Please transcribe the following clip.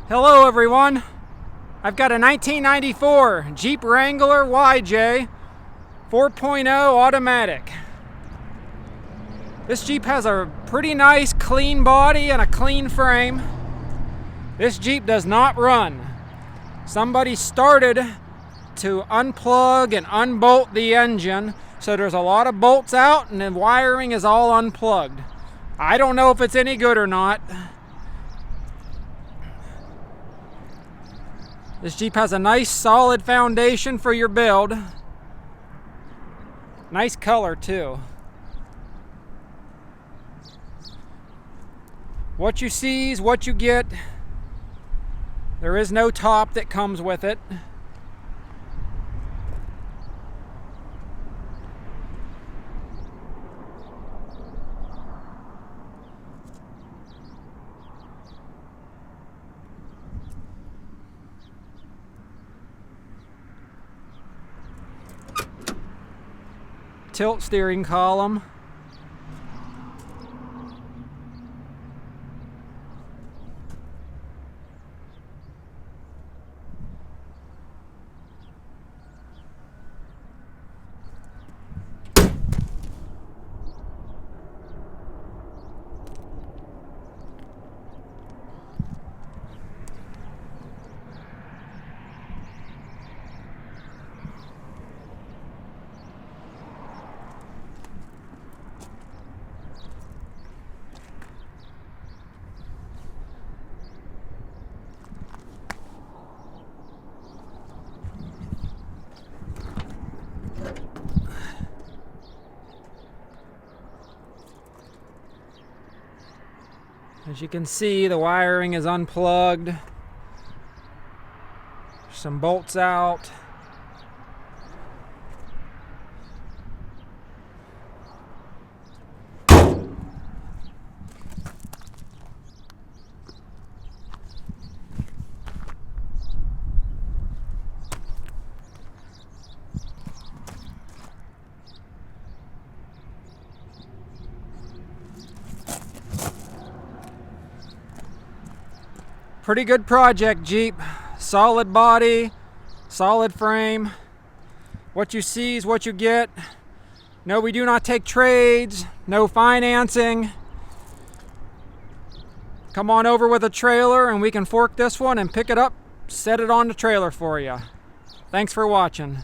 Hello everyone, I've got a 1994 Jeep Wrangler YJ 4.0 automatic. This Jeep has a pretty nice clean body and a clean frame. This Jeep does not run. Somebody started to unplug and unbolt the engine, so there's a lot of bolts out and the wiring is all unplugged. I don't know if it's any good or not. This Jeep has a nice solid foundation for your build. Nice color too. What you see is what you get. There is no top that comes with it. Tilt steering column. As you can see, the wiring is unplugged. Some bolts out. Pretty good project, Jeep. Solid body, solid frame. What you see is what you get. No, we do not take trades, no financing. Come on over with a trailer and we can fork this one and pick it up, set it on the trailer for you. Thanks for watching.